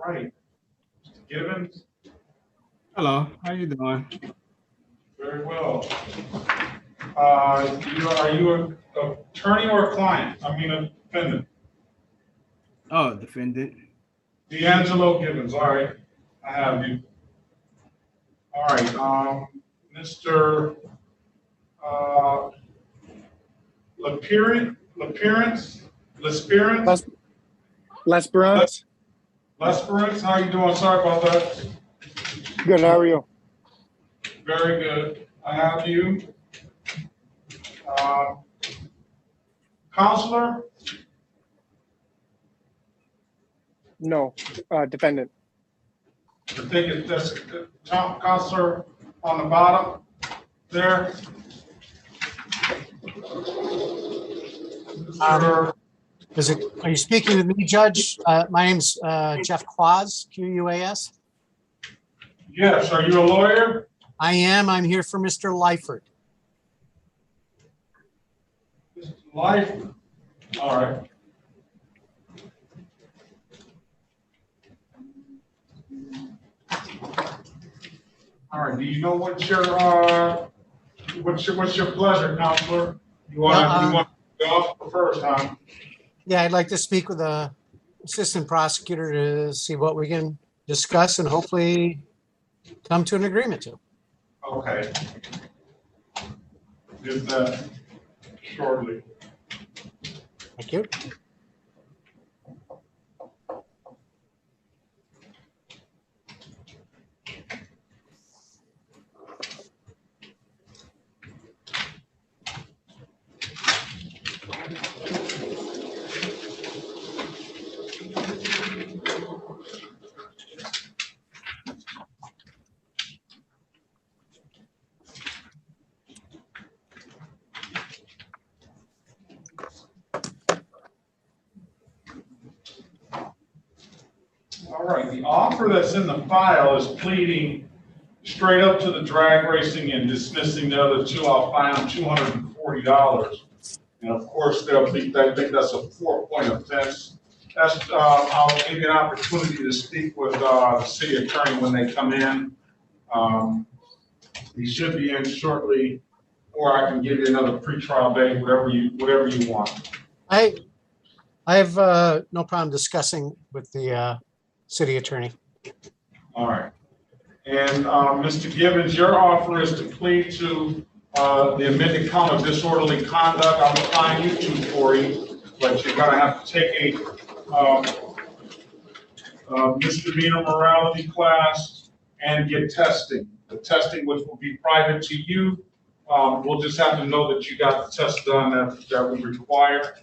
right. Mr. Gibbons, Hello, how you doing? very well. Are you an attorney or a client? I mean, a defendant. Oh, defendant. D'Angelo Gibbons, all right. I have you. All right, Mr. L'Appearance? Lesperance, how you doing? Sorry about that. Good, how are you? Very good. I have you. Counselor? No, defendant. I think that's counselor on the bottom there. Are you speaking with me, Judge? My name's Jeff Quaz, Quas. Yes, are you a lawyer? I am. I'm here for Mr. Lyford. Life? All right. All right, do you know what's your pleasure, counselor? You want to go off first, huh? Yeah, I'd like to speak with the assistant prosecutor to see what we can discuss and hopefully come to an agreement to. Okay. Get that shortly. Thank you. All right, the offer that's in the file is pleading straight up to the drag racing and dismissing the other two. I'll fine them $240. And of course, I think that's a 4-point offense. I'll give you an opportunity to speak with the city attorney when they come in. He should be in shortly, or I can give you another pretrial date, whatever you want. I have no problem discussing with the city attorney. All right. And Mr. Gibbons, your offer is to plead to the amended count of disorderly conduct. I'll fine you $240, but you're going to have to take a misdemeanor morality class and get testing. The testing, which will be private to you, we'll just have to know that you got the test done that we require.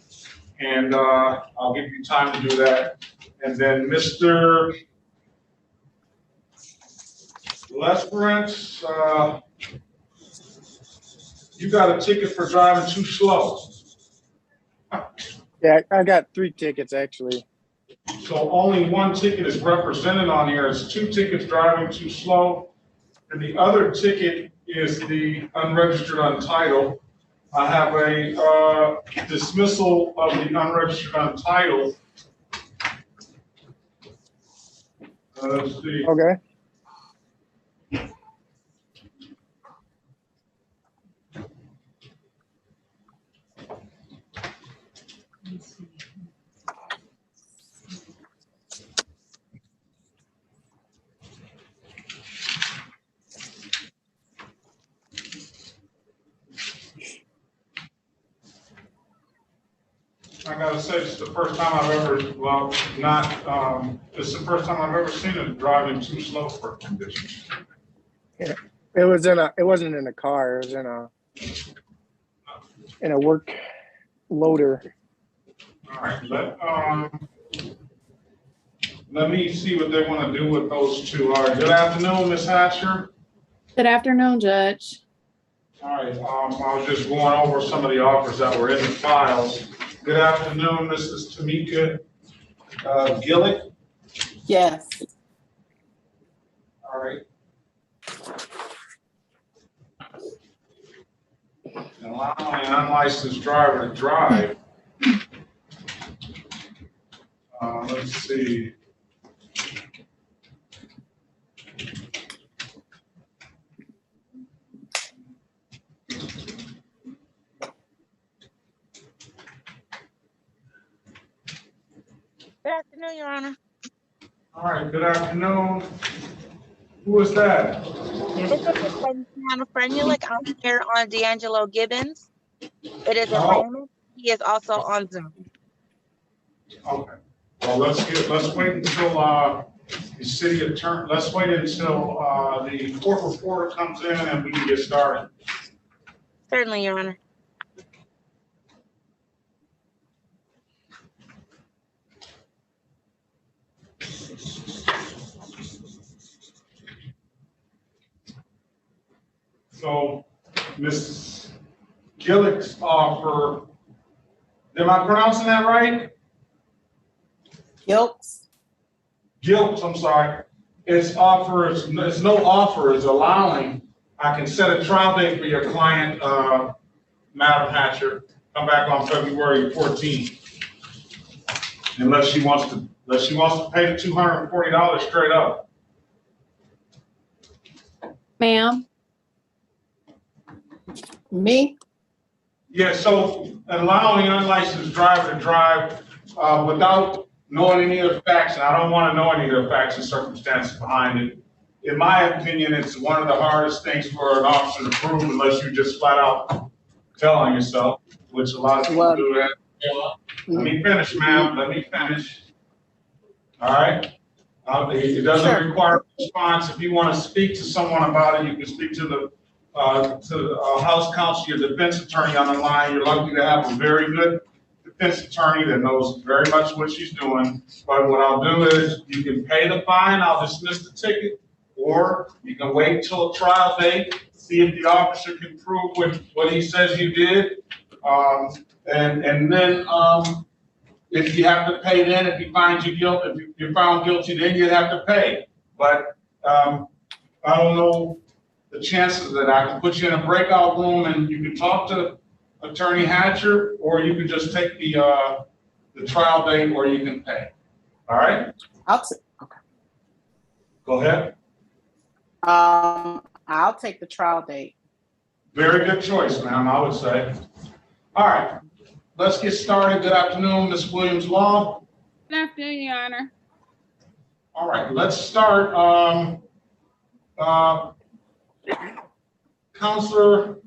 And I'll give you time to do that. And then Mr. Lesperance, you got a ticket for driving too slow. Yeah, I got 3 tickets actually. So only 1 ticket is represented on here. It's 2 tickets driving too slow. And the other ticket is the unregistered untitled. I have a dismissal of the unregistered untitled. Let's see. Okay. I gotta say, it's the first time I've ever, well, not, it's the first time I've ever seen it driving too slow for conditions. Yeah. It wasn't in a car, it was in a work loader. All right, let me see what they want to do with those two. All right, good afternoon, Ms. Hatcher. Good afternoon, Judge. All right, I was just going over some of the offers that were in the files. Good afternoon, Mrs. Tamika Gillick. Yes. All right. And allowing an unlicensed driver to drive. Let's see. Good afternoon, Your Honor. All right, good afternoon. Who is that? This is Attorney Kiana Frenulik. I'm here on D'Angelo Gibbons. It is in Oh, Raymond. He is also on Zoom. okay. Well, let's wait until, the city attorney, let's wait until, the court reporter comes in and we can get started. Certainly, Your Honor. So, Ms. Gillick's offer, am I pronouncing that right? Gilks. Gilks, I'm sorry. It's no offer, it's allowing. I can set a trial date for your client, Madam Hatcher, come back on February 14th. Unless she wants to pay the $240 straight up. Ma'am. Me? Yeah, so allowing an unlicensed driver to drive without knowing any of the facts, and I don't want to know any of the facts and circumstances behind it. In my opinion, it's one of the hardest things for an officer to prove unless you just flat out telling yourself, which a lot of people do that. Let me finish, ma'am. Let me finish. All right. It doesn't require a response. If you want to speak to someone about it, you can speak to the House Counsel, your defense attorney on the line. You're lucky to have a very good defense attorney that knows very much what she's doing. But what I'll do is you can pay the fine. I'll dismiss the ticket, or you can wait till a trial date, see if the officer can prove what he says you did, and then if you have to pay, then if he finds you guilty, if you're found guilty, then you have to pay. But I don't know the chances that I can put you in a breakout room and you can talk to Attorney Hatcher, or you can just take the trial date, or you can pay. All right? Okay. Go ahead. I'll take the trial date. Very good choice, ma'am, I would say. All right, let's get started. Good afternoon, Ms. Williams-Law. Good afternoon, Your Honor. All right, let's start. Counselor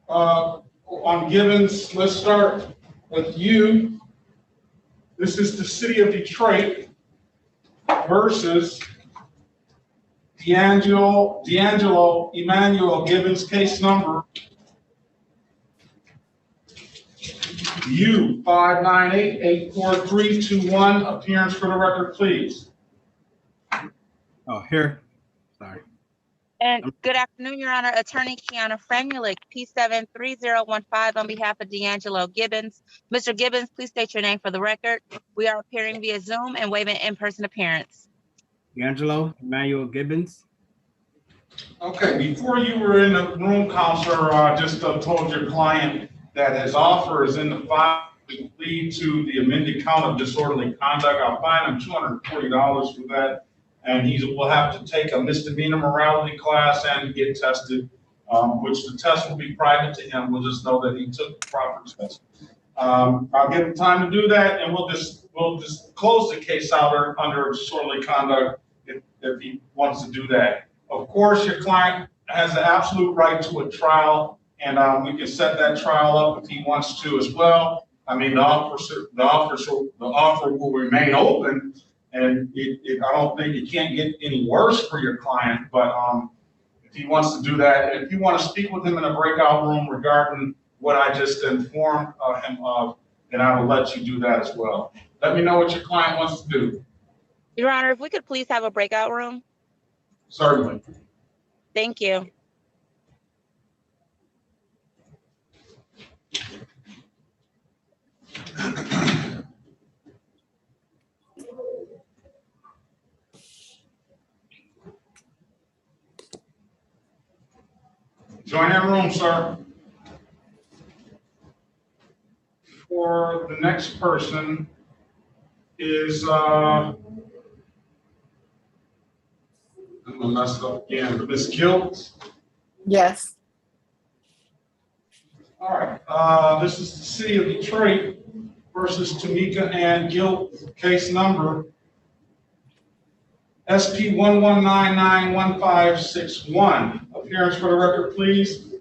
on Gibbons, let's start with you. This is the city of Detroit versus D'Angelo Emmanuel Gibbons, case number U-598-84321. Appearance for the record, please. Oh, here. Sorry. And good afternoon, Your Honor. Attorney Kiana Frenulik, P73015 on behalf of D'Angelo Gibbons. Mr. Gibbons, please state your name for the record. We are appearing via Zoom and waiving in-person appearance. D'Angelo Emmanuel Gibbons. Okay, before you were in the room, Counselor, just told your client that his offer is in the file to plead to the amended count of disorderly conduct. I'll fine him $240 for that. And he will have to take a misdemeanor morality class and get tested, which the test will be private to him. We'll just know that he took the proper test. I'll give him time to do that, and we'll just close the case out under disorderly conduct if he wants to do that. Of course, your client has the absolute right to a trial, and we can set that trial up if he wants to as well. I mean, the offer will remain open. And I don't think it can't get any worse for your client, but if he wants to do that, if you want to speak with him in a breakout room regarding what I just informed him of, then I will let you do that as well. Let me know what your client wants to do. Your Honor, if we could please have a breakout room. Certainly. Thank you. Join that room, sir. For the next person is, I'm gonna mess it up again, but Ms. Gilks. Yes. All right, this is the city of Detroit versus Tamika Ann Guilt, case number SP 11991561. Appearance for the record, please.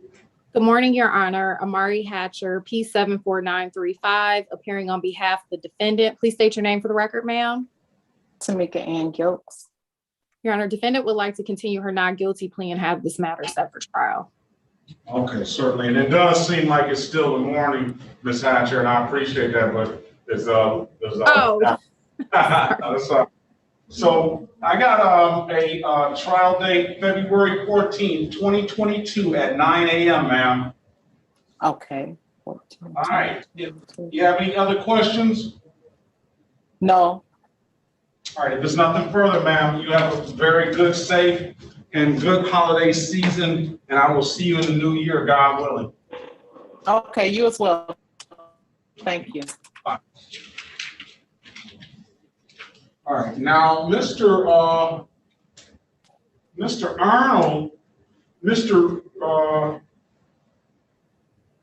Good morning, Your Honor. Amari Hatcher, P74935, appearing on behalf of the defendant. Please state your name for the record, ma'am. Tamika Ann Gilks. Your Honor, defendant would like to continue her not guilty plea and have this matter set for trial. Okay, certainly. And it does seem like it's still the morning, Ms. Hatcher, and I appreciate that, but so I got a trial date, February 14th, 2022 at 9 a.m., ma'am. Okay. All right. You have any other questions? No. All right, if there's nothing further, ma'am, you have a very good, safe, and good holiday season, and I will see you in the new year, God willing. Okay, you as well. Thank you. Bye. All right, now, Mr. Arnold, Mr.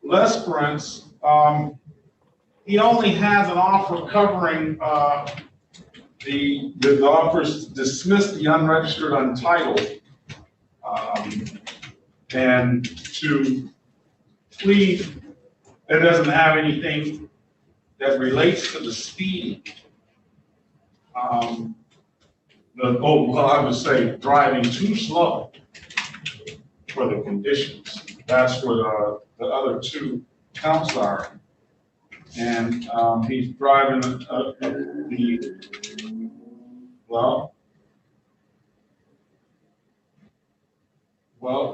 Lesperance, he only has an offer covering the offers dismiss the unregistered untitled, and to plead, it doesn't have anything that relates to the speeding. I would say driving too slow for the conditions. That's where the other two counts are. And he's driving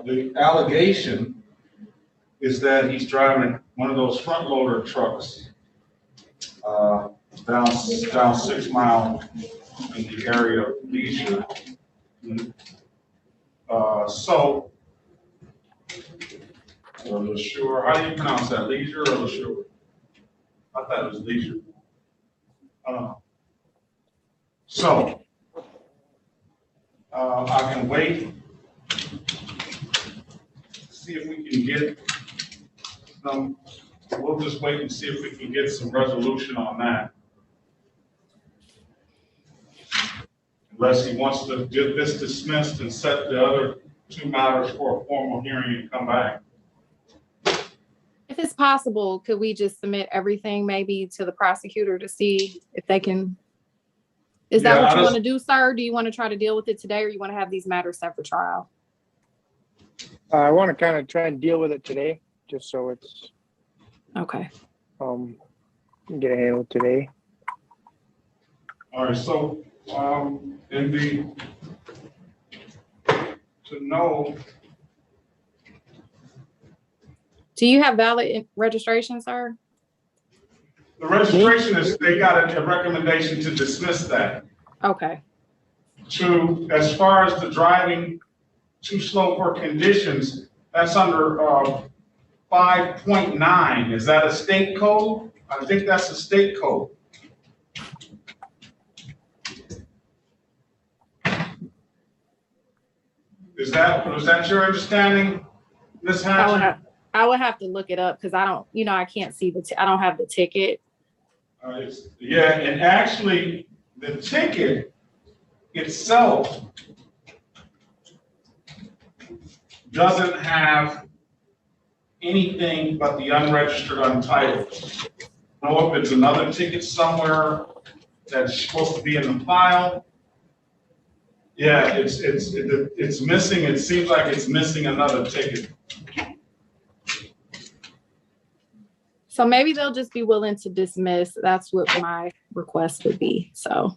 the allegation is that he's driving one of those front loader trucks down 6 Mile in the area of Leisure. LeSure, how do you pronounce that? Leisure or LeSure? I thought it was Leisure. So I can wait, see if we can get some, we'll just wait and see if we can get some resolution on that. Unless he wants to get this dismissed and set the other two matters for a formal hearing and come back. If it's possible, could we just submit everything maybe to the prosecutor to see if they can? Is that what you want to do, sir? Do you want to try to deal with it today, or you want to have these matters set for trial? I want to kind of try and deal with it today, just so it's Okay. get a handle today. All right, so to know. Do you have valid registration, sir? The registration is, they got a recommendation to dismiss that. Okay. As far as the driving too slow for conditions, that's under 5.9. Is that a state code? I think that's a state code. Was that your understanding, Ms. Hatcher? I would have to look it up because I don't, I can't see I don't have the ticket. Yeah, and actually the ticket itself doesn't have anything but the unregistered untitled. I don't know if it's another ticket somewhere that's supposed to be in the file. Yeah, it's missing. It seems like it's missing another ticket. So maybe they'll just be willing to dismiss. That's what my request would be. So.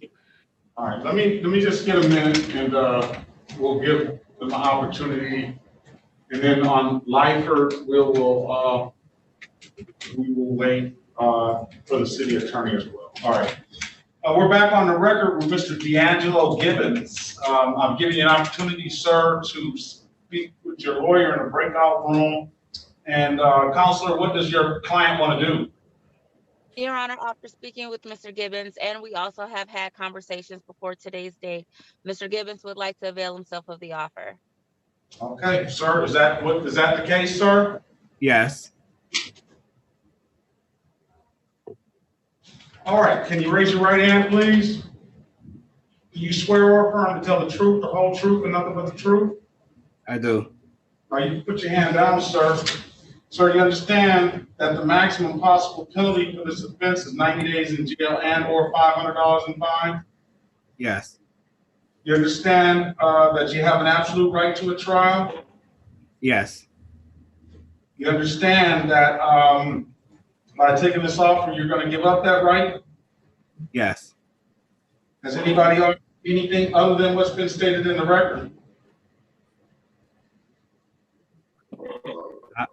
All right, let me just get a minute, and we'll give them an opportunity. And then on Lifer, we will wait for the city attorney as well. All right. We're back on the record with Mr. D'Angelo Gibbons. I'm giving you an opportunity, sir, to speak with your lawyer in a breakout room. And Counselor, what does your client want to do? Your Honor, after speaking with Mr. Gibbons, and we also have had conversations before today's date, Mr. Gibbons would like to avail himself of the offer. Okay, sir, is that the case, sir? Yes. All right, can you raise your right hand, please? Do you swear or affirm to tell the truth, the whole truth, and nothing but the truth? I do. All right, you can put your hand down, sir. Sir, you understand that the maximum possible penalty for this offense is 90 days in jail and/or $500 in fine? Yes. You understand that you have an absolute right to a trial? Yes. You understand that by taking this offer, you're going to give up that right? Yes. Has anybody argued anything other than what's been stated in the record?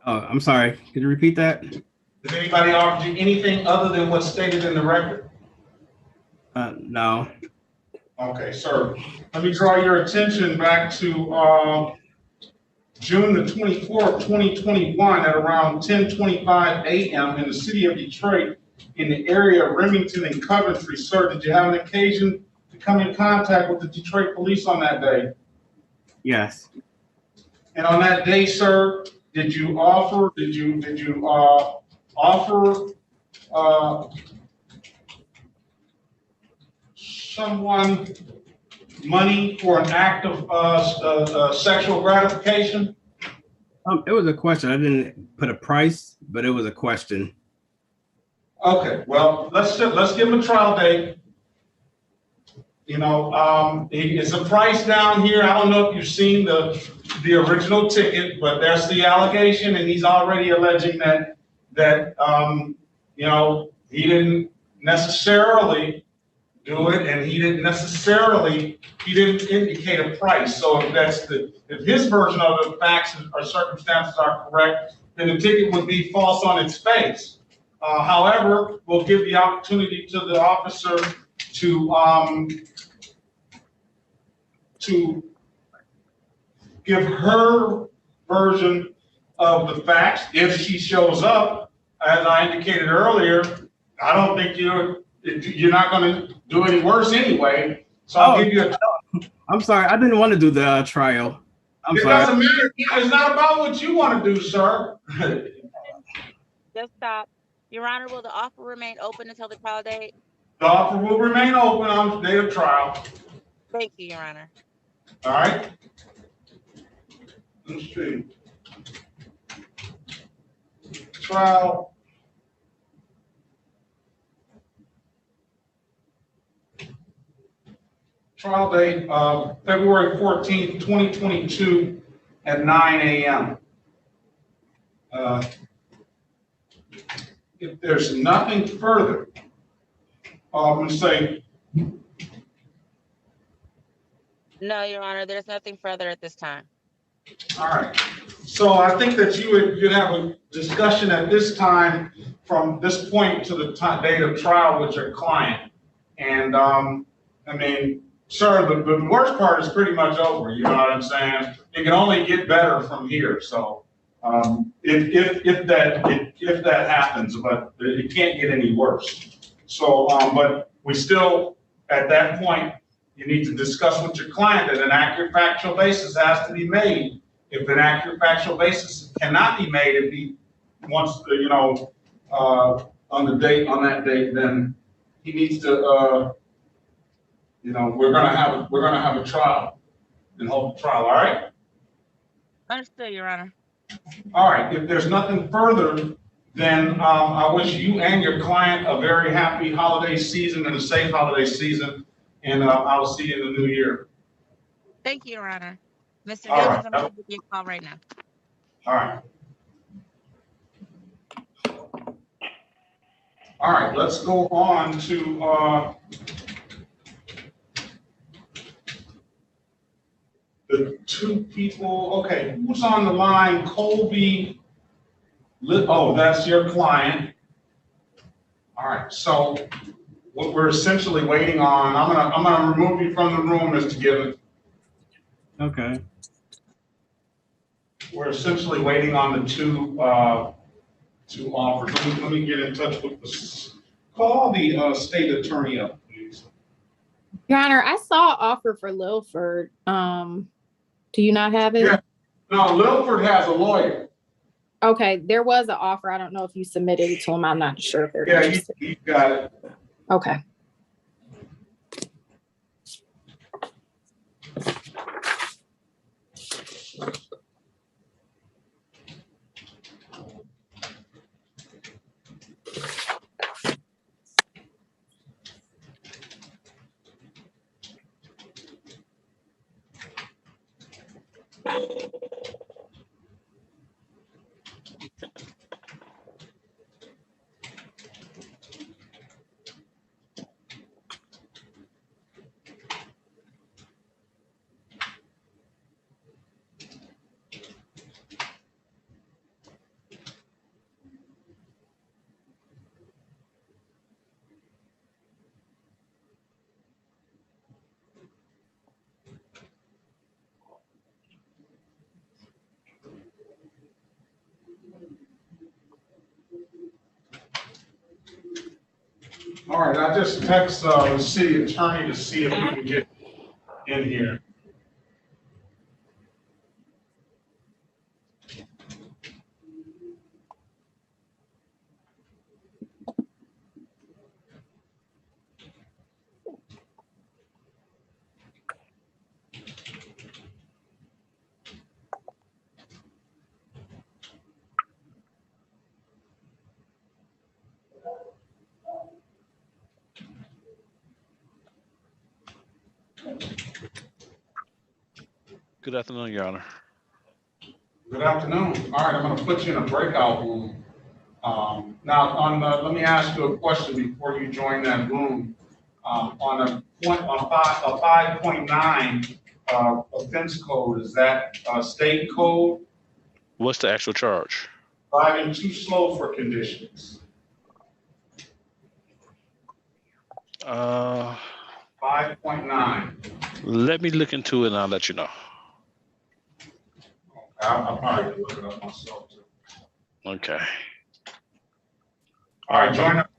I'm sorry. Could you repeat that? Has anybody offered you anything other than what's stated in the record? No. Okay, sir. Let me draw your attention back to June the 24th, 2021 at around 10:25 a.m. in the city of Detroit in the area of Remington and Coventry. Sir, did you have an occasion to come in contact with the Detroit police on that day? Yes. And on that day, sir, did you offer someone money for an act of sexual gratification? It was a question. I didn't put a price, but it was a question. Okay, well, let's give him a trial date. You know, it's a price down here. I don't know if you've seen the original ticket, but there's the allegation, and he's already alleging that you know, he didn't necessarily do it, and he didn't indicate a price. So if his version of the facts or circumstances are correct, then the ticket would be false on its face. However, we'll give the opportunity to the officer to give her version of the facts. If she shows up, as I indicated earlier, I don't think you're not going to do any worse anyway. So I'll give you a. I'm sorry. I didn't want to do the trial. I'm It sorry. doesn't matter. It's not about what you want to do, sir. Just stop. Your Honor, will the offer remain open until the trial date? The offer will remain open on the day of trial. Thank you, Your Honor. All right. Let's see. Trial. Trial date of February 14th, 2022 at 9 a.m. If there's nothing further, I'm going to say. No, Your Honor, there's nothing further at this time. All right. So I think that you'd have a discussion at this time from this point to the date of trial with your client. And I mean, sir, the worst part is pretty much over. You know what I'm saying? It can only get better from here. So if that happens, but it can't get any worse. So, but we still, at that point, you need to discuss with your client that an accurate factual basis has to be made. If an accurate factual basis cannot be made, if he wants to, you know, on that date, then he needs to, you know, we're gonna have a trial and hold the trial. All right. Understood, Your Honor. All right. If there's nothing further, then I wish you and your client a very happy holiday season and a safe holiday season. And I'll see you in the new year. Thank you, Your Honor. Mr. All Gibbons, right. I'm going to give you a call right now. All right. All right, let's go on to the two people. Okay, who's on the line? Colby. Oh, that's your client. All right, so what we're essentially waiting on, I'm gonna remove you from the room, Mr. Gibbons. Okay. We're essentially waiting on the two offers. Let me get in touch with call the state attorney up, please. Your Honor, I saw an offer for Lilford. Do you not have it? Yeah. No, Lilford has a lawyer. Okay, there was an offer. I don't know if you submitted it to him. I'm not sure if they're Yeah, interested. he got it. Okay. All right, I just text the city attorney to see if we can get in here. Good afternoon, Your Honor. Good afternoon. All right, I'm gonna put you in a breakout room. Let me ask you a question before you join that room. On a 5.9 offense code, is that state code? What's the actual charge? Driving too slow for conditions. 5.9. Let me look into it and I'll let you know. I'll probably look it up myself too. Okay. All right, join up.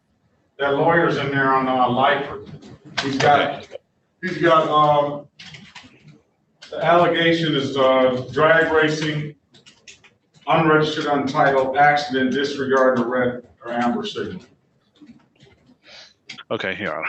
There are lawyers in there on Lyford. He's got the allegation is drag racing, unregistered, untitled, accident, disregard the red or amber signal. Okay, Your Honor.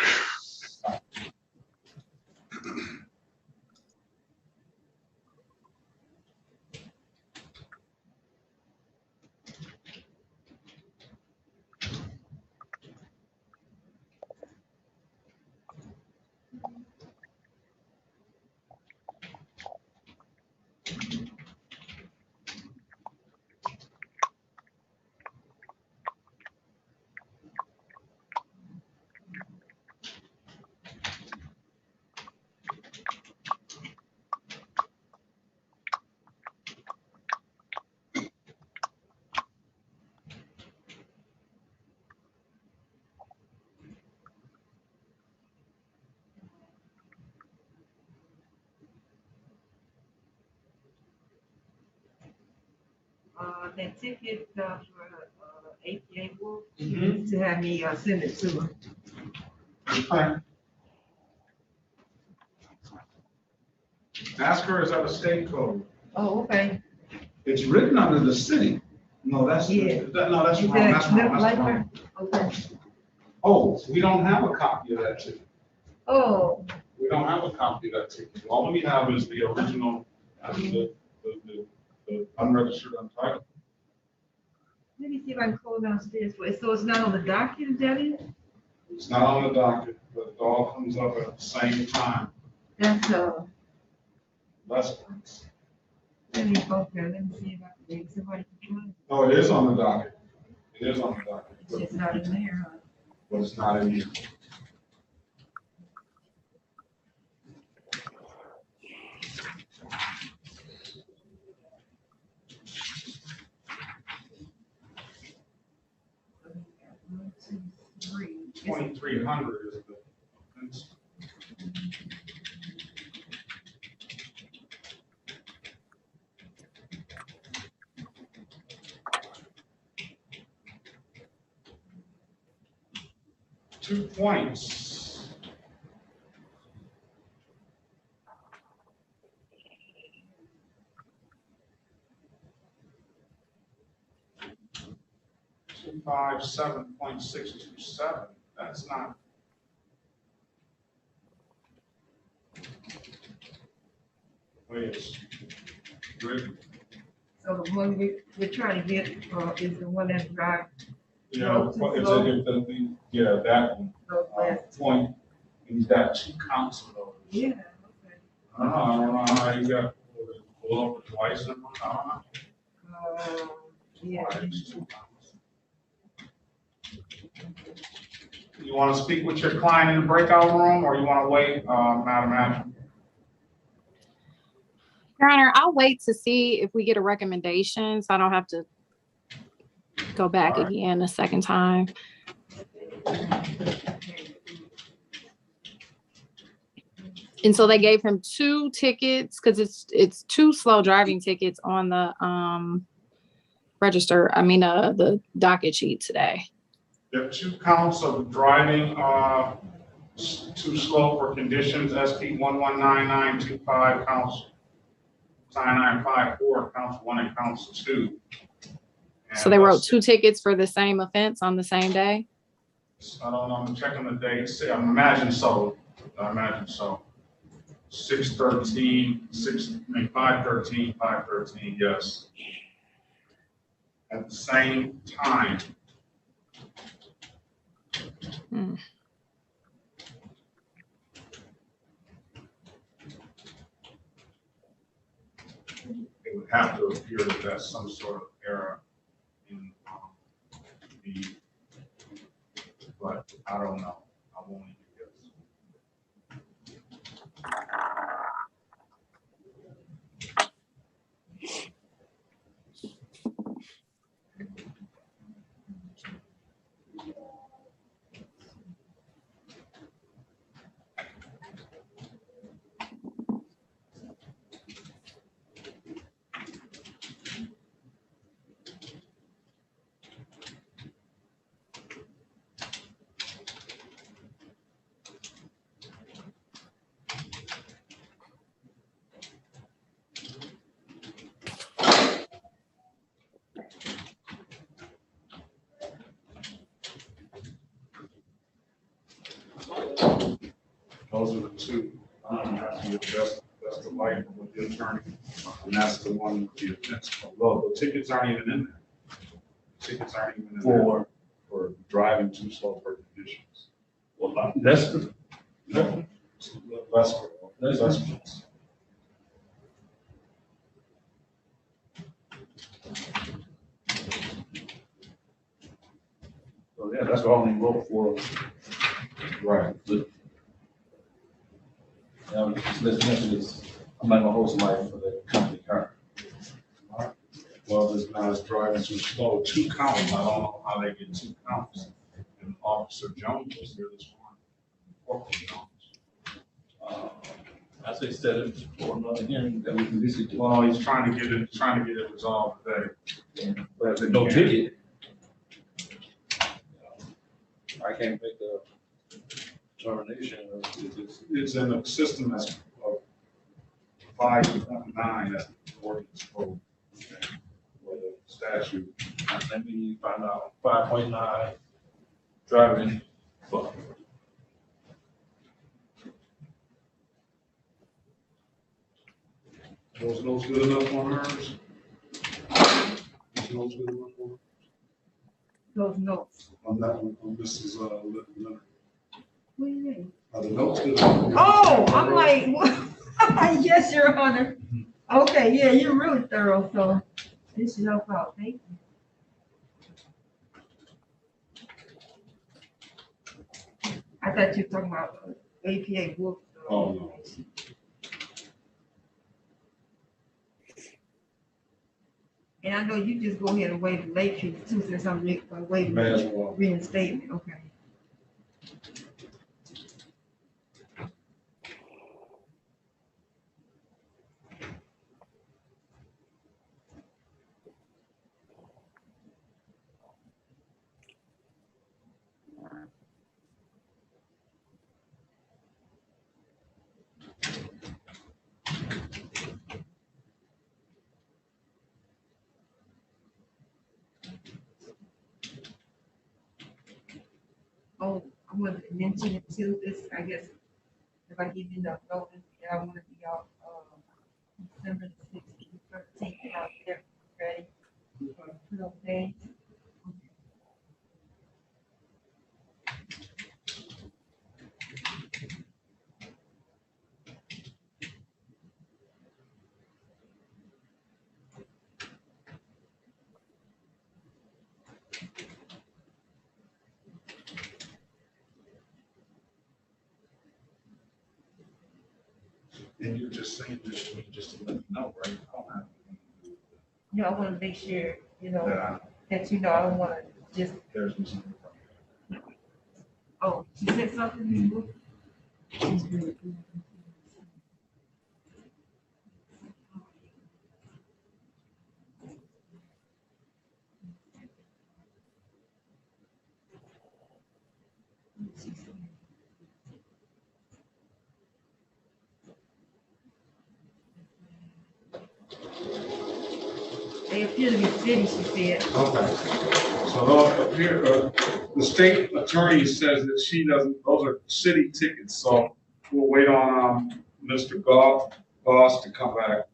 That ticket for APA Wolf, she needs to have me send it to her. Okay. Ask her, is that a state code? Oh, okay. It's written under the city. No, that's, Yeah. no, that's Is wrong, that that's wrong, Smith that's Lifer? wrong. Okay. Oh, we don't have a copy of that ticket. Oh, We don't have a copy of that ticket. All we have is the original, the unregistered, untitled. let me see if I can call downstairs for it. So it's not on the docket, is that it? It's not on the docket, but it all comes up at the same time. That's, That's, let me go there. Let me see if I can get somebody to try. oh, it is on the docket. It is on the docket, It's just not in there. but it's not in here. One, two, three. 2,300 is the. 2 points. $257.627. That's not Oh, yes. Good. So the one we're trying to get, is the one that drive Yeah, Road to it's slow. yeah, that one. those last. Point, he's got 2 counts of those. Yeah, okay. I don't know how you got pull up twice in one, I don't know. Yeah. Why it's 2 counts. You want to speak with your client in the breakout room, or you want to wait, Madam Manager? Your Honor, I'll wait to see if we get a recommendation, so I don't have to go back All right. again a second time. And so they gave him 2 tickets because it's 2 slow driving tickets on the register. I mean, the docket sheet today. There are 2 counts of driving, too slow for conditions, SP 119925 counts 9954 counts 1 and counts 2. So they wrote 2 tickets for the same offense on the same day? I don't know, I'm checking the dates. I imagine so. 6/13, 5/13, 5/13, yes. At the same time. Hmm. It would have to appear that that's some sort of error in the, but I don't know. I won't even guess. Those are the 2. That's the light with the attorney, and that's the one with the offense. Well, the tickets aren't even in there. Tickets aren't even in there for driving too slow for conditions. Well, that's less. So yeah, that's what I only wrote for. Right. I'm not gonna hold somebody for the company car. Well, it's driving too slow, 2 counts. I don't know how they get 2 counts. And Officer Jones was here this morning. I say set it for another hearing that we can listen to. Well, he's trying to get it resolved today. But if there's no ticket, I can't make the determination of It's in the system that's 5.9, that's the ordinance code. Or the statute. let me find out 5.9 driving. But Those notes good enough on hers? Those notes good enough on her? Those notes. On that one, on Mrs. Leonard. What do you mean? Are the notes good enough? Oh, I'm like, what? Yes, Your Honor. Okay, yeah, you're really thorough, so this should help out. Thank you. I thought you were talking about APA book. Oh, no. And I know you just go ahead and waive the late fees too, since I'm waiving May as well. reinstatement, okay. Oh, I wanted to mention it too, this, I guess, if I give you enough notice, and I wanna be out, December the 16th, 13th, and out there, ready for those days. And you're just saying this to me just to let me know, right? I don't have You know, I wanna make sure, you know, that that you know, I don't wanna just, there's something. oh, you said something? They appear to be finished, she said. Okay. So here, the state attorney says that she doesn't, those are city tickets, so we'll wait on, Mr. Goss to come back.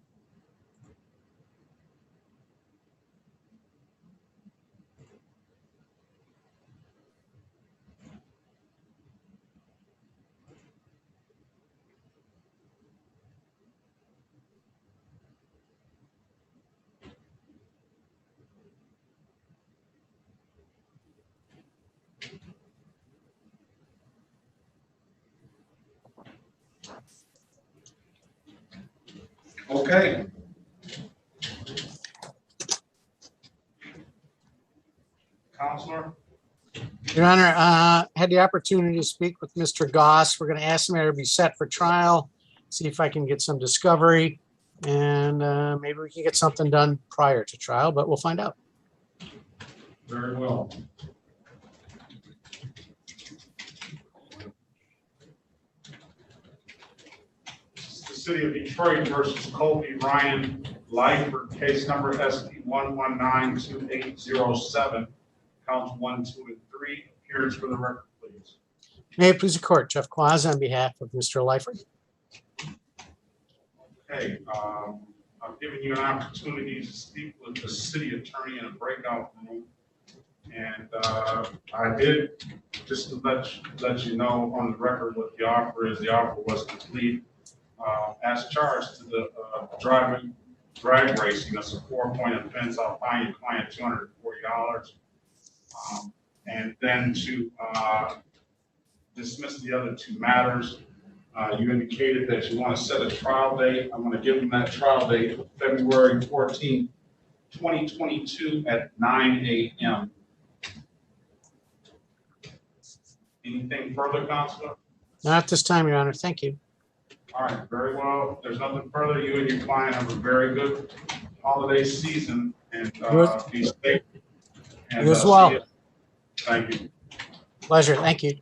Okay. Counselor? Your Honor, had the opportunity to speak with Mr. Goss. We're going to ask the matter to be set for trial, see if I can get some discovery, and maybe we can get something done prior to trial, but we'll find out. Very well. The City of Detroit versus Colby Ryan Lyford, case number SP 1192807, counts 1, 2, and 3. Appearance for the record, please. May it please the court, Jeff Quaz on behalf of Mr. Lyford. Okay, I've given you an opportunity to speak with the city attorney in a breakout room. And I did, just to let you know on the record what the offer is. The offer was to plead as charged to the drag racing. That's a 4-point offense. I'll fine your client $240. And then to dismiss the other 2 matters. You indicated that you want to set a trial date. I'm going to give them that trial date, February 14th, 2022 at 9 a.m. Anything further, Counselor? Not at this time, Your Honor. Thank you. All right, very well. If there's nothing further, you and your client have a very good holiday season, and be safe. And, You as well. see you. Thank you. Pleasure. Thank you.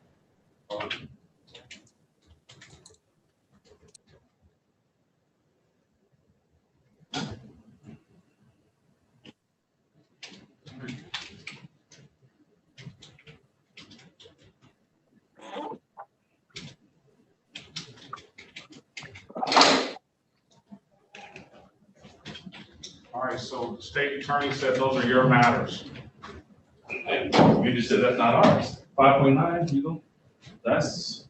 All right, so the state attorney said those are your matters. You just said that's not ours. 5.9, you know, this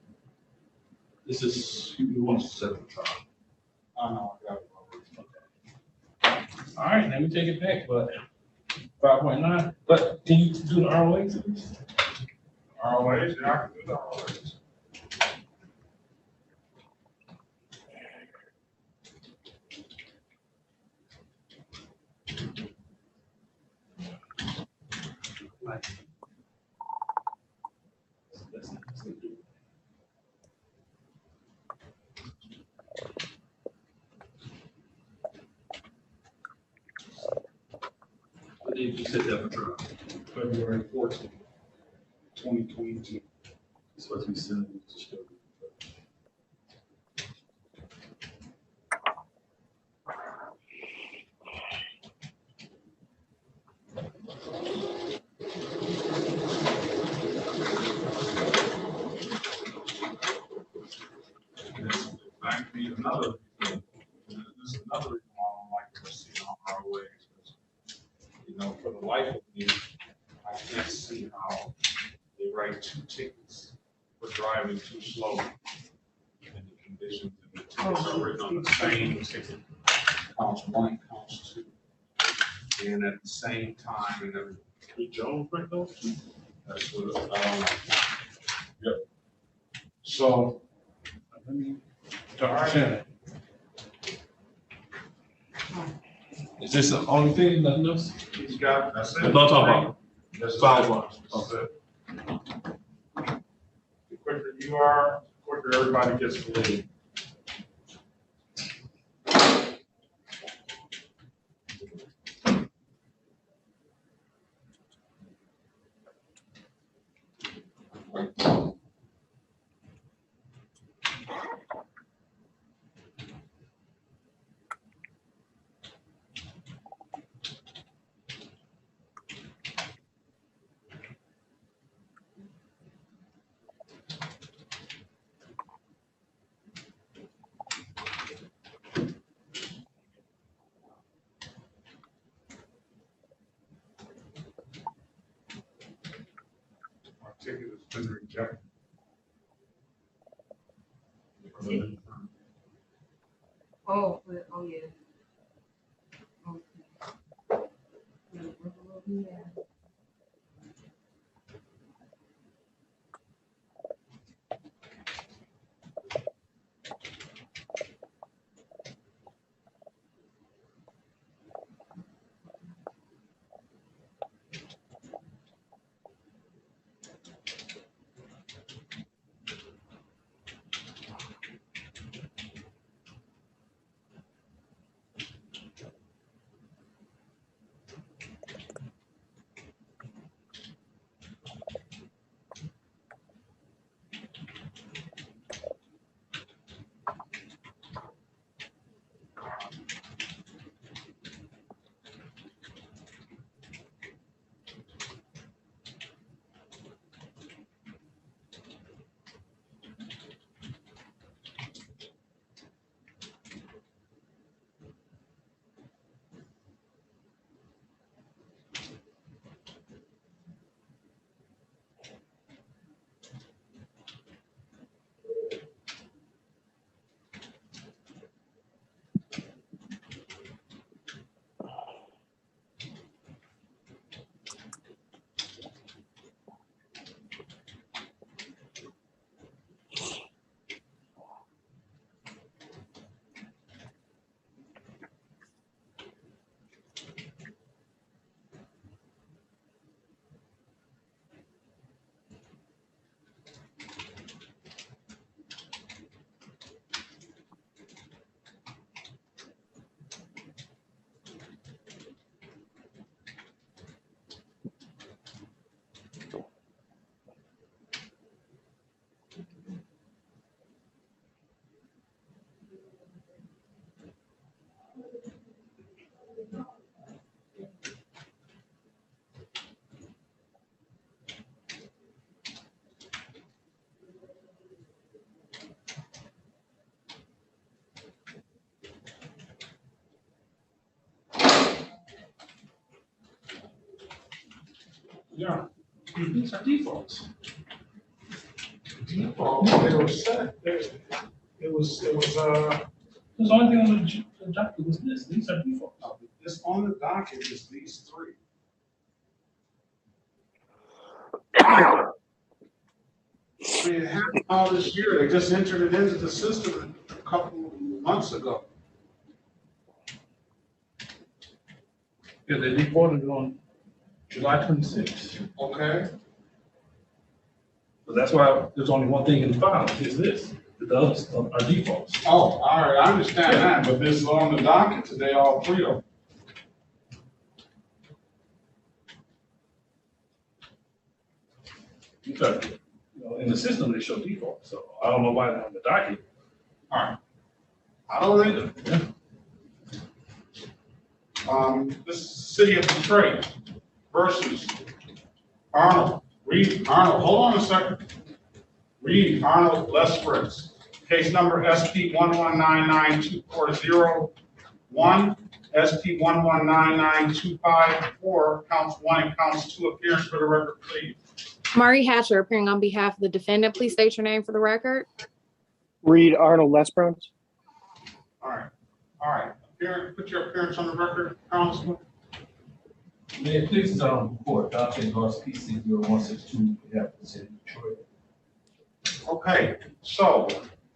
is, you want to set the trial. I know, I got it. All right, let me take it back, but 5.9, but can you do the ROAs at least? ROAs, yeah, I can do the ROAs. What did you set that for trial? February 14th, 2022. It's supposed to be sent to show. might be another, this is another reason why I don't like to proceed on highways. You know, for the life of me, I can't see how they write 2 tickets for driving too slow in the conditions that the tickets are written on the same ticket. Counts 1, counts 2. And at the same time, and then did Jones break those 2? That's what, I don't know. Yep. So, let me, Dr. Shannon. Is this the only thing, nothing else? He's got, that's it. Don't talk about it. That's Files it. ones. That's it. The quicker you are, the quicker everybody gets to leave. Our ticket has been rejected. Oh, oh, yeah. Okay. Yeah. Yeah. These are defaults. Default, they were set. It was, There's the only thing on the document was this. These are defaults. this on the docket is these 3. I mean, it happened all this year. They just entered it into the system a couple months ago. Yeah, they defaulted on July 26th. Okay? So that's why there's only one thing in the file, is this. The others are defaults. Oh, all right, I understand that, but this is on the docket today, all 3 of them. Because, in the system, they show default, so I don't know why they're on the docket. All right. I don't read it. This is City of Detroit versus Arnold. Read Arnold, hold on a second. Read Arnold Less Fritz. Case number SP 1199240-1, SP 1199254, counts 1 and counts 2. Appearance for the record, please. Mari Hatcher appearing on behalf of the defendant. Please state your name for the record. Reed Arnold Lesbrunz. All right. Put your appearance on the record, Councilman. May it please the court, Dante Garcia, PC 0162, we have the city of Detroit. Okay, so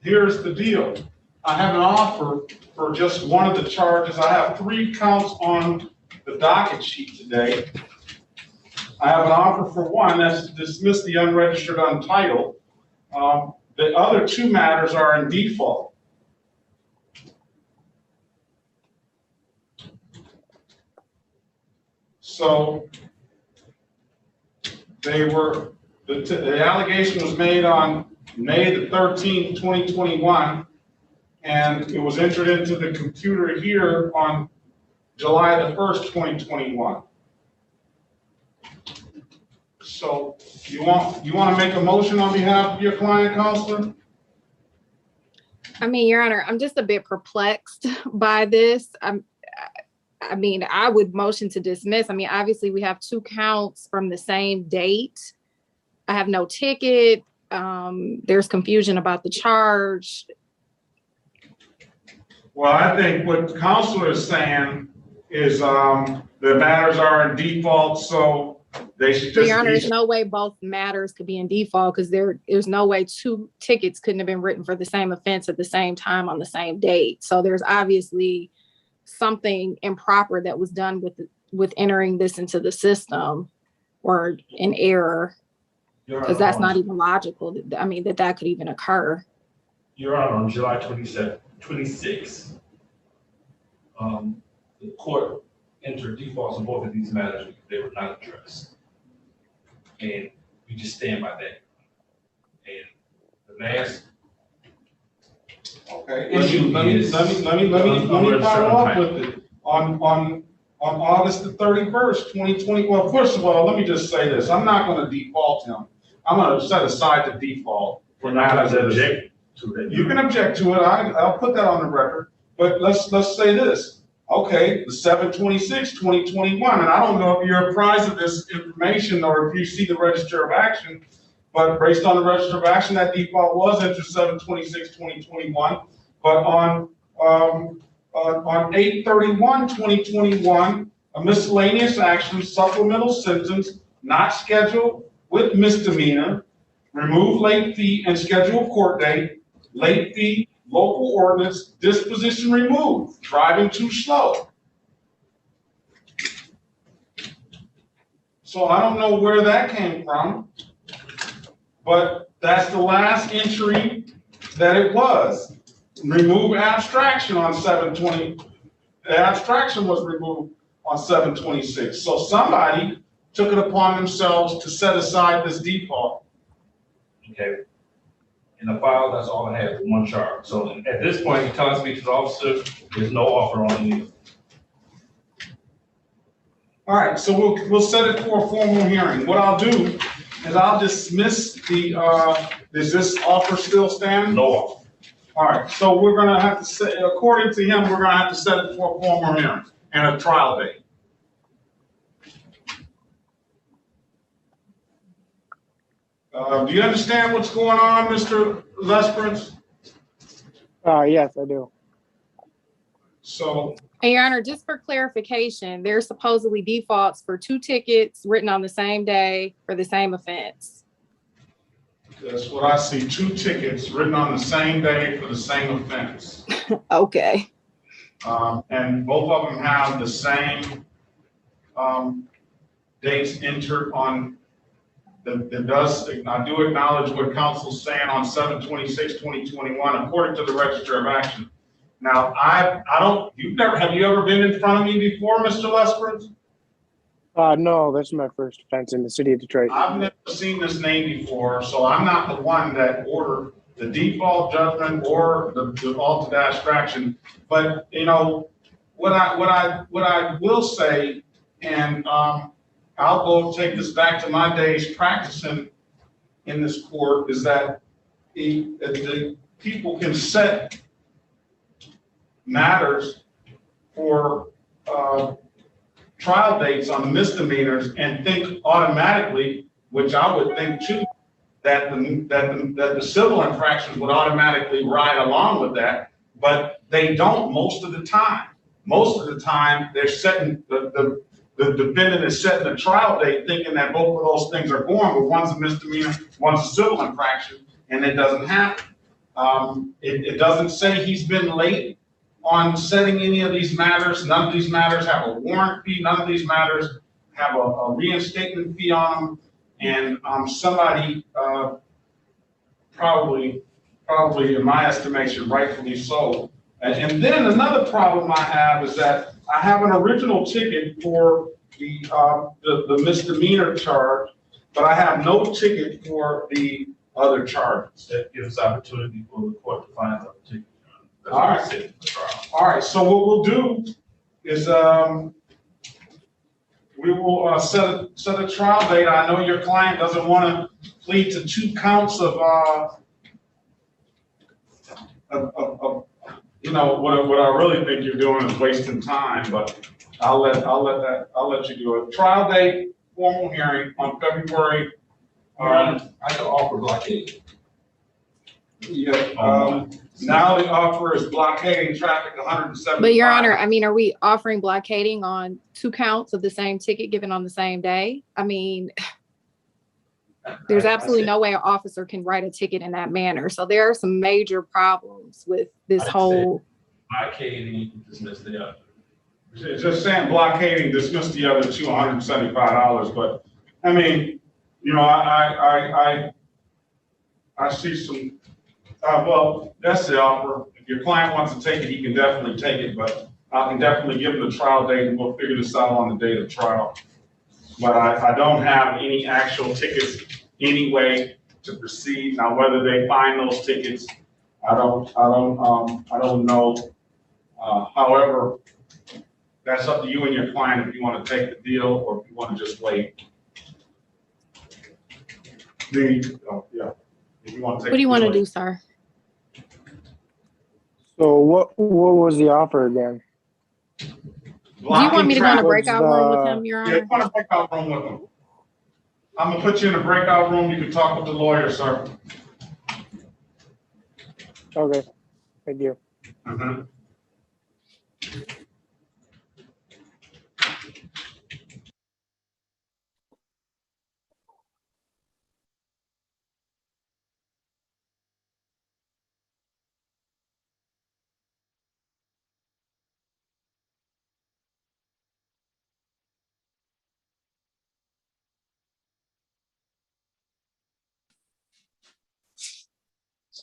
here's the deal. I have an offer for just one of the charges. I have 3 counts on the docket sheet today. I have an offer for one, that's to dismiss the unregistered untitled. The other 2 matters are in default. So the allegation was made on May the 13th, 2021, and it was entered into the computer here on July the 1st, 2021. So you want to make a motion on behalf of your client, Counselor? I mean, Your Honor, I'm just a bit perplexed by this. I mean, I would motion to dismiss. I mean, obviously we have 2 counts from the same date. I have no ticket. There's confusion about the charge. Well, I think what Counselor is saying is the matters are in default, so they should just. Your Honor, there's no way both matters could be in default because there's no way 2 tickets couldn't have been written for the same offense at the same time on the same date. So there's obviously something improper that was done with entering this into the system, or an error, because that's not even logical. I mean, that could even occur. Your Honor, on July 26th, the court entered defaults on both of these matters because they were not addressed. And we just stand by that. And the last issue let me follow up with it. On August the 31st, 2020. Well, first of all, let me just say this. I'm not going to default him. I'm going to set aside the default for matters that object to it. You can object to it. I'll put that on the record. But let's say this. Okay, the 7/26/2021, and I don't know if you're apprised of this information or if you see the register of action, but based on the register of action, that default was entered 7/26/2021. But on 8/31/2021, a miscellaneous action, supplemental sentence, not scheduled with misdemeanor, remove late fee and schedule court date, late fee, local ordinance, disposition removed, driving too slow. So I don't know where that came from, but that's the last entry that it was. Remove abstraction on 7/20. The abstraction was removed on 7/26. So somebody took it upon themselves to set aside this default. Okay. In the file, that's all I had, one charge. So at this point, you telling me to the officer, there's no offer on it. All right, so we'll set it for a formal hearing. What I'll do is I'll dismiss the, is this offer still standing? No offer. All right, so we're gonna have to set, according to him, we're gonna have to set it for a formal hearing and a trial date. Do you understand what's going on, Mr. Lesperance? Yes, I do. So. And Your Honor, just for clarification, there's supposedly defaults for 2 tickets written on the same day for the same offense. That's what I see, 2 tickets written on the same day for the same offense. Okay. And both of them have the same dates entered on. I do acknowledge what counsel's saying on 7/26/2021, according to the register of action. Now, have you ever been in front of me before, Mr. Lesperance? No, that's my first offense in the city of Detroit. I've never seen this name before, so I'm not the one that ordered the default judgment or the altered abstraction. But you know, what I will say, and I'll go take this back to my days practicing in this court, is that the people can set matters for trial dates on misdemeanors and think automatically, which I would think too, that the civil infractions would automatically ride along with that, but they don't most of the time. Most of the time, they're setting the defendant is setting a trial date thinking that both of those things are going, but one's a misdemeanor, one's a civil infraction, and it doesn't happen. It doesn't say he's been late on setting any of these matters. None of these matters have a warrant fee. None of these matters have a reinstatement fee on them. And somebody probably in my estimation, rightfully so. And then another problem I have is that I have an original ticket for the misdemeanor charge, but I have no ticket for the other charges. That gives opportunity for the court to find out the ticket. That's All what I right. said in the trial. All right, so what we'll do is we will set a trial date. I know your client doesn't want to plead to 2 counts of you know, what I really think you're doing is wasting time, but I'll let you do it. Trial date, formal hearing on February. I can offer blockade. Yeah, now the offer is blockading traffic 175. But Your Honor, I mean, are we offering blockading on 2 counts of the same ticket given on the same day? I mean, there's absolutely no way an officer can write a ticket in that manner. So there are some major problems with this whole. Blockading, dismiss the other. It's just saying blockading, dismiss the other $275, but I mean, you know, I see some. Well, that's the offer. If your client wants to take it, he can definitely take it, but I can definitely give him the trial date and we'll figure this out on the date of trial. But I don't have any actual tickets anyway to proceed. Now, whether they find those tickets, I don't know. However, that's up to you and your client if you want to take the deal or if you want to just wait. Yeah. If you want to take What do you want to the deal. do, sir? So what was the offer again? Do you want me to go in a Blocking breakout room with him, Your traffic. Yeah, Honor? go in a breakout room with him. I'm gonna put you in a breakout room. You can talk with the lawyer, sir. Okay, thank you. Mhm.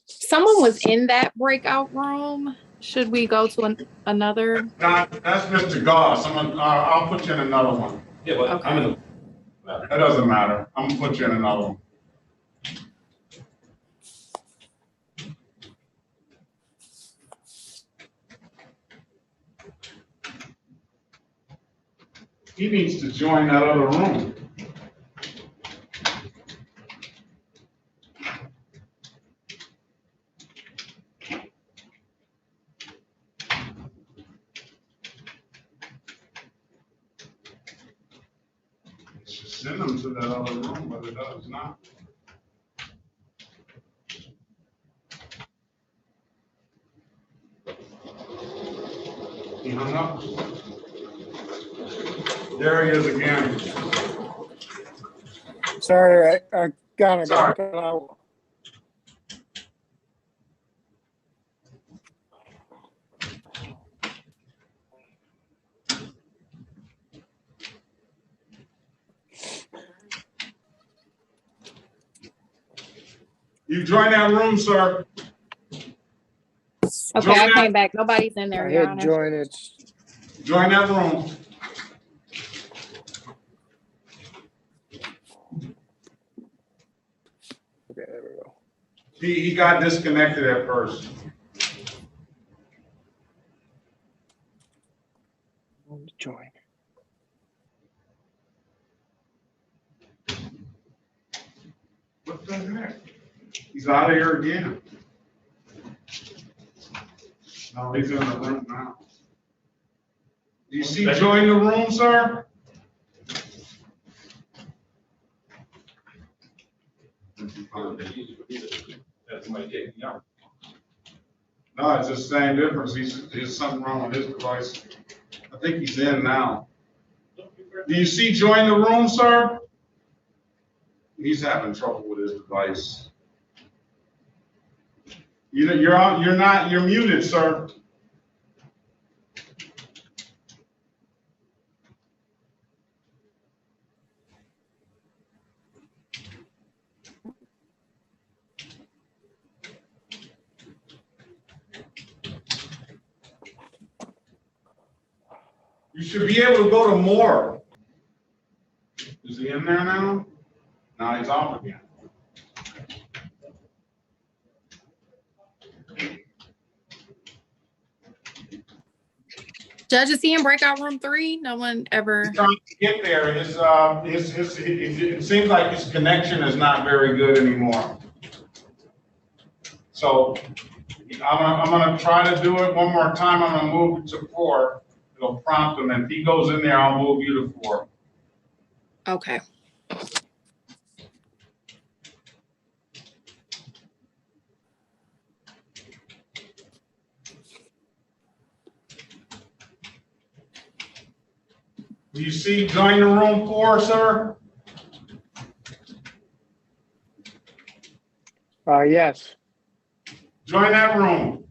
Someone was in that breakout room. Should we go to another? That's Mr. Goss. I'll put you in another one. Yeah, but Okay. I'm in That doesn't matter. I'm gonna put you in another one. He needs to join that other room. Send him to that other room, but it does not. He hung up. There he is again. Sorry, I got Sorry. cut out. You join that room, sir. Okay, I came back. Nobody's in there, I Your hit Honor. join it. Join that room. Okay, there we go. He got disconnected at first. Join. What the heck? He's out of here again. No, he's in the room now. Do you see Joy in the room, sir? That's my case, yeah. No, it's the same difference. There's something wrong with his device. I think he's in now. Do you see Joy in the room, sir? He's having trouble with his device. You're muted, sir. You should be able to go to more. Is he in there now? No, he's off again. Judge, is he in breakout room 3? No one ever. He's trying to get there. It seems like his connection is not very good anymore. So I'm gonna try to do it one more time. I'm gonna move it to 4. It'll prompt him. If he goes in there, I'll move you to 4. Okay. Do you see join the room 4, sir? Yes. Join that room.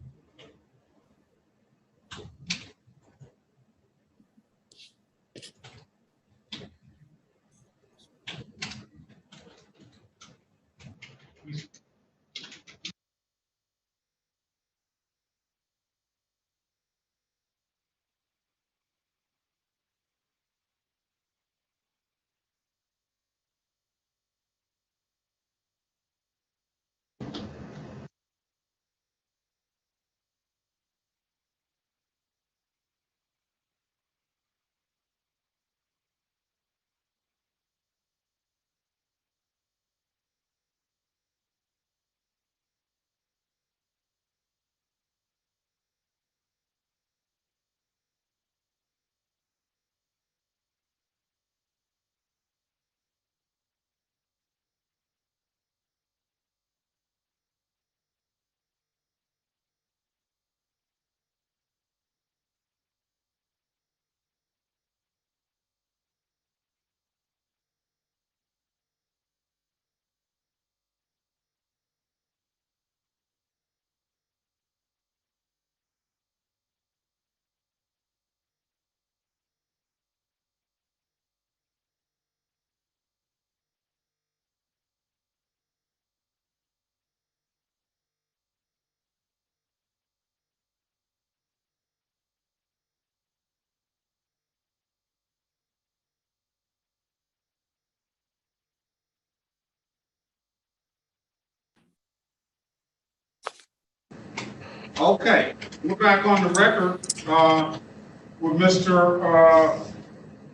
Okay, we're back on the record with Mr.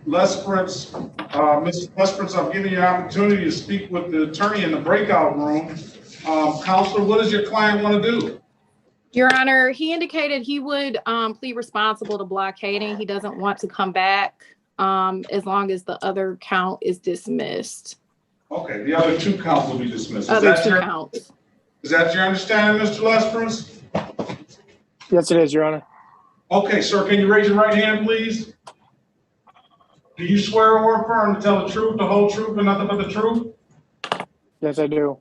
Lesperance. Mr. Lesperance, I'm giving you an opportunity to speak with the attorney in the breakout room. Counselor, what does your client want to do? Your Honor, he indicated he would plead responsible to blockading. He doesn't want to come back as long as the other count is dismissed. Okay, the other 2 counts will be dismissed. Other 2 counts. Is that your understanding, Mr. Lesperance? Yes, it is, Your Honor. Okay, sir, can you raise your right hand, please? Do you swear or affirm to tell the truth, the whole truth, and nothing but the truth? Yes, I do.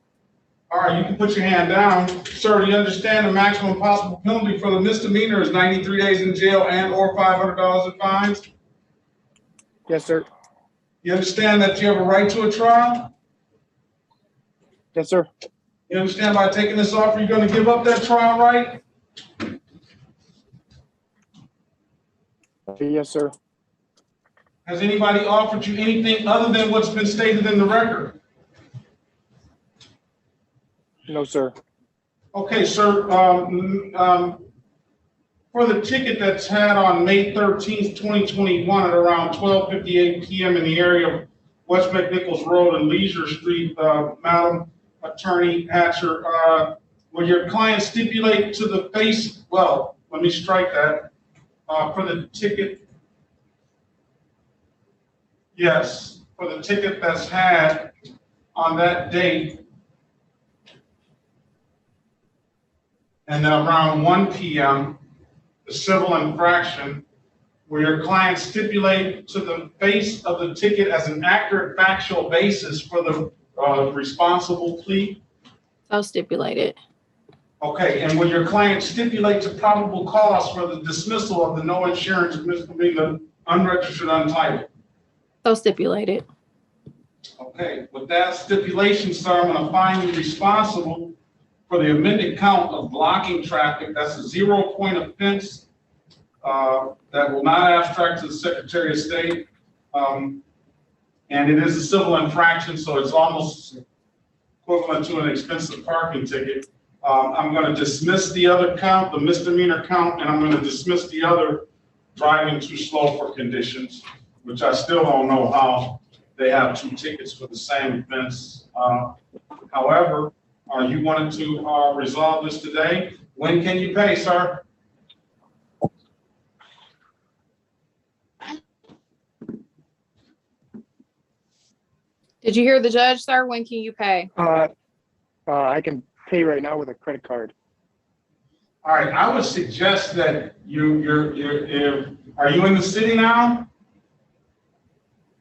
All right, you can put your hand down. Sir, do you understand the maximum possible penalty for the misdemeanor is 93 days in jail and or $500 in fines? Yes, sir. You understand that you have a right to a trial? Yes, sir. You understand by taking this offer, you're going to give up that trial right? Yes, sir. Has anybody offered you anything other than what's been stated in the record? No, sir. Okay, sir. For the ticket that's had on May 13th, 2021 at around 12:58 p.m. in the area of West McNichols Road and Leisure Street, Madam Attorney Hatcher, will your client stipulate to the face, well, let me strike that, for the ticket? Yes, for the ticket that's had on that date and then around 1 p.m., the civil infraction, will your client stipulate to the face of the ticket as an accurate factual basis for the responsible plea? So stipulated. Okay, and will your client stipulate to probable cause for the dismissal of the no insurance misdemeanor unregistered untitled? So stipulated. Okay, with that stipulation, sir, I'm going to find you responsible for the amended count of blocking traffic. That's a 0-point offense that will not abstract to the Secretary of State. And it is a civil infraction, so it's almost equivalent to an expensive parking ticket. I'm going to dismiss the other count, the misdemeanor count, and I'm going to dismiss the other driving too slow for conditions, which I still don't know how they have 2 tickets for the same offense. However, you wanted to resolve this today. When can you pay, sir? Did you hear the judge, sir? When can you pay? I can pay right now with a credit card. All right, I would suggest that are you in the city now?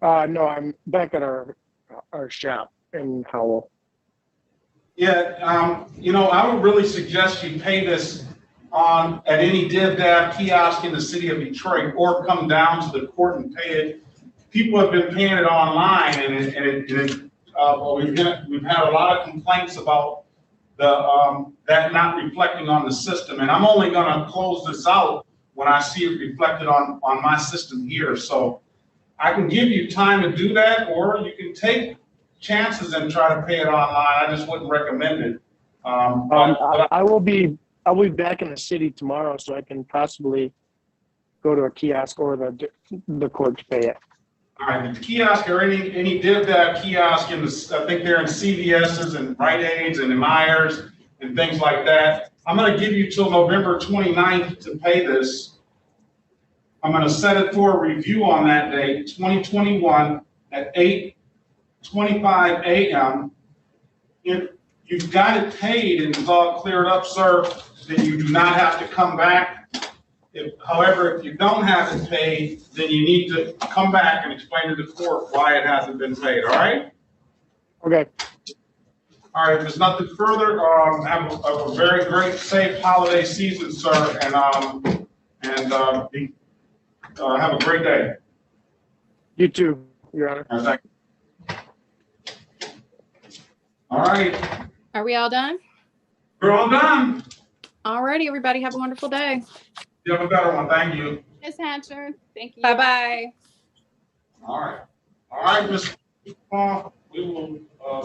No, I'm back at our shop in Howell. Yeah, I would really suggest you pay this at any DivDav kiosk in the city of Detroit, or come down to the court and pay it. People have been paying it online, and we've had a lot of complaints about that not reflecting on the system. And I'm only going to close this out when I see it reflected on my system here. So I can give you time to do that, or you can take chances and try to pay it online. I just wouldn't recommend it. I will be back in the city tomorrow, so I can possibly go to a kiosk or the court to pay it. All right, the kiosk or any DivDav kiosk I think they're in CVS's and Rite Aids and Myers and things like that. I'm going to give you till November 29th to pay this. I'm going to set it for a review on that date, 2021 at 8:25 a.m. If you've got it paid and it's all cleared up, sir, then you do not have to come back. However, if you don't have it paid, then you need to come back and explain to the court why it hasn't been paid, all right? Okay. All right, if there's nothing further, have a very great, safe holiday season, sir, and have a great day. You too, Your Honor. All right, thank you. All right. Are we all done? We're all done. All righty, everybody. Have a wonderful day. You have a better one. Thank you. Ms. Hatcher, thank you. Bye-bye. All right. All right, Ms. Paul, we will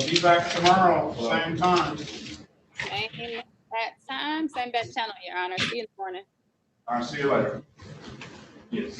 be back tomorrow, same time. Same bat time, same bat channel, Your Honor. See you in the morning. All right, see you later. Yes.